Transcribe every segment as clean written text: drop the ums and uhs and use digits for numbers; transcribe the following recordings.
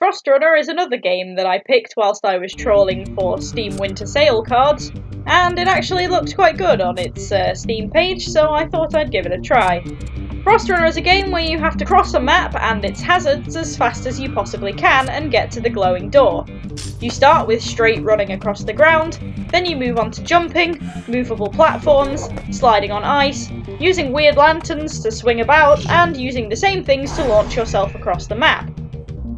FrostRunner is another game that I picked whilst I was trawling for Steam Winter Sale cards, and it actually looked quite good on its Steam page, so I thought I'd give it a try. FrostRunner is a game where you have to cross a map and its hazards as fast as you possibly can and get to the glowing door. You start with straight running across the ground, then you move on to jumping, movable platforms, sliding on ice, using weird lanterns to swing about, and using the same things to launch yourself across the map.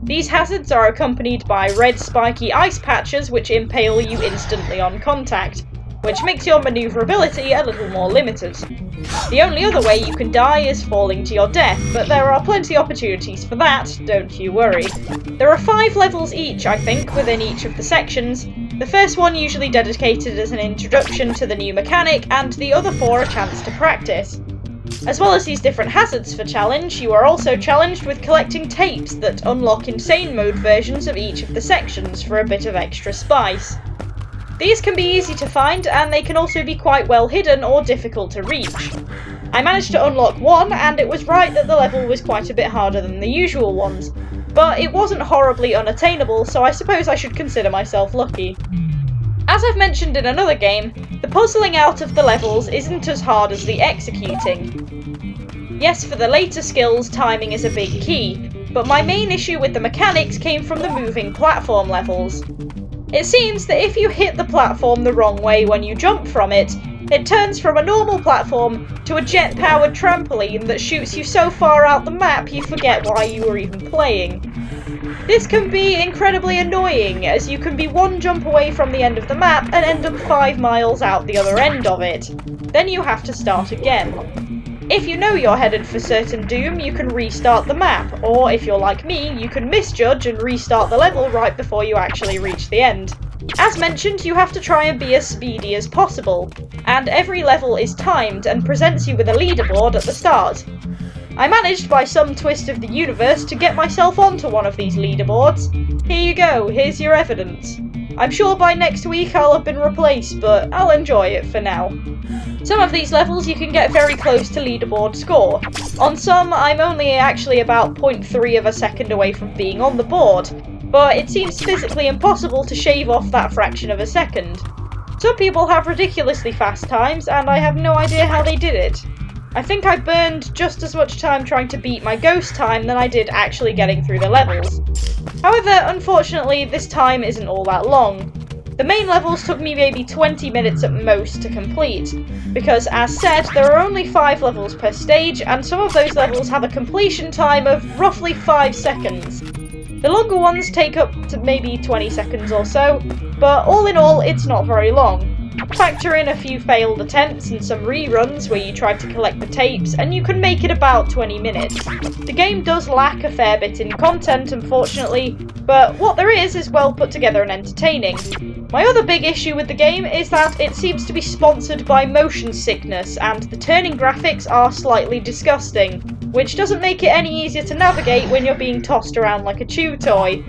These hazards are accompanied by red spiky ice patches which impale you instantly on contact, which makes your manoeuvrability a little more limited. The only other way you can die is falling to your death, but there are plenty opportunities for that, don't you worry. There are 5 levels each, I think, within each of the sections, the first one usually dedicated as an introduction to the new mechanic, and the other 4 a chance to practice. As well as these different hazards for challenge, you are also challenged with collecting tapes that unlock insane mode versions of each of the sections for a bit of extra spice. These can be easy to find, and they can also be quite well hidden or difficult to reach. I managed to unlock one, and it was right that the level was quite a bit harder than the usual ones, but it wasn't horribly unattainable, so I suppose I should consider myself lucky. As I've mentioned in another game, the puzzling out of the levels isn't as hard as the executing. Yes, for the later skills, timing is a big key, but my main issue with the mechanics came from the moving platform levels. It seems that if you hit the platform the wrong way when you jump from it, it turns from a normal platform to a jet-powered trampoline that shoots you so far out the map you forget why you were even playing. This can be incredibly annoying, as you can be one jump away from the end of the map and end up 5 miles out the other end of it. Then you have to start again. If you know you're headed for certain doom, you can restart the map, or if you're like me, you can misjudge and restart the level right before you actually reach the end. As mentioned, you have to try and be as speedy as possible, and every level is timed and presents you with a leaderboard at the start. I managed, by some twist of the universe, to get myself onto one of these leaderboards. Here you go, here's your evidence. I'm sure by next week I'll have been replaced, but I'll enjoy it for now. Some of these levels you can get very close to leaderboard score. On some, I'm only actually about 0.3 of a second away from being on the board, but it seems physically impossible to shave off that fraction of a second. Some people have ridiculously fast times, and I have no idea how they did it. I think I burned just as much time trying to beat my ghost time than I did actually getting through the levels. However, unfortunately, this time isn't all that long. The main levels took me maybe 20 minutes at most to complete, because as said, there are only 5 levels per stage, and some of those levels have a completion time of roughly 5 seconds. The longer ones take up to maybe 20 seconds or so, but all in all, it's not very long. Factor in a few failed attempts and some reruns where you tried to collect the tapes, and you can make it about 20 minutes. The game does lack a fair bit in content, unfortunately, but what there is well put together and entertaining. My other big issue with the game is that it seems to be sponsored by motion sickness, and the turning graphics are slightly disgusting, which doesn't make it any easier to navigate when you're being tossed around like a chew toy.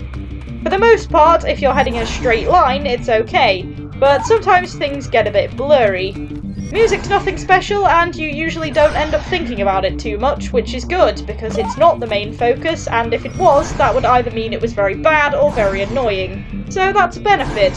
For the most part, if you're heading in a straight line, it's okay, but sometimes things get a bit blurry. Music's nothing special, and you usually don't end up thinking about it too much, which is good, because it's not the main focus, and if it was, that would either mean it was very bad or very annoying. So that's a benefit.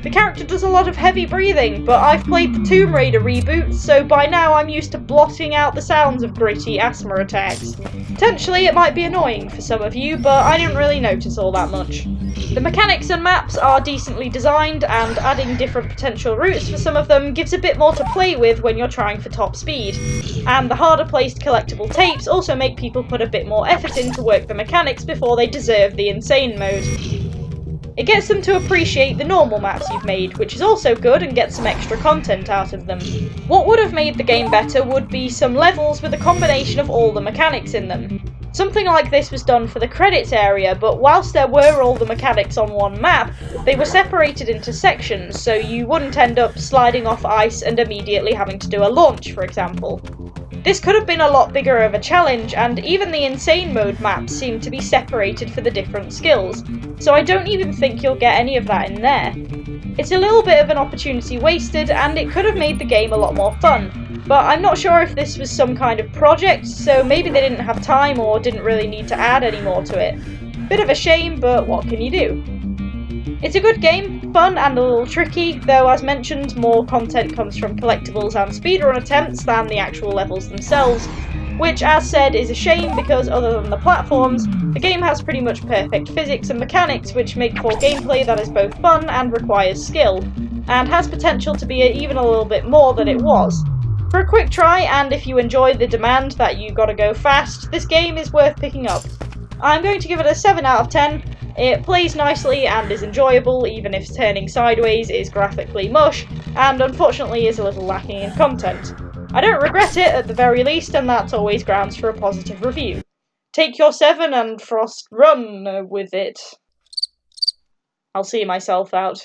The character does a lot of heavy breathing, but I've played the Tomb Raider reboot, so by now I'm used to blotting out the sounds of gritty asthma attacks. Potentially it might be annoying for some of you, but I didn't really notice all that much. The mechanics and maps are decently designed, and adding different potential routes for some of them gives a bit more to play with when you're trying for top speed. And the harder placed collectible tapes also make people put a bit more effort in to work the mechanics before they deserve the insane mode. It gets them to appreciate the normal maps you've made, which is also good and gets some extra content out of them. What would have made the game better would be some levels with a combination of all the mechanics in them. Something like this was done for the credits area, but whilst there were all the mechanics on one map, they were separated into sections, so you wouldn't end up sliding off ice and immediately having to do a launch, for example. This could have been a lot bigger of a challenge, and even the insane mode maps seem to be separated for the different skills, so I don't even think you'll get any of that in there. It's a little bit of an opportunity wasted, and it could have made the game a lot more fun, but I'm not sure if this was some kind of project, so maybe they didn't have time or didn't really need to add any more to it. Bit of a shame, but what can you do? It's a good game, fun and a little tricky, though as mentioned, more content comes from collectibles and speedrun attempts than the actual levels themselves, which as said is a shame because other than the platforms, the game has pretty much perfect physics and mechanics which make for gameplay that is both fun and requires skill, and has potential to be even a little bit more than it was. For a quick try, and if you enjoy the demand that you gotta go fast, this game is worth picking up. I'm going to give it a 7 out of 10. It plays nicely and is enjoyable, even if turning sideways is graphically mush, and unfortunately is a little lacking in content. I don't regret it at the very least, and that's always grounds for a positive review. Take your 7 and Frost run with it. I'll see myself out.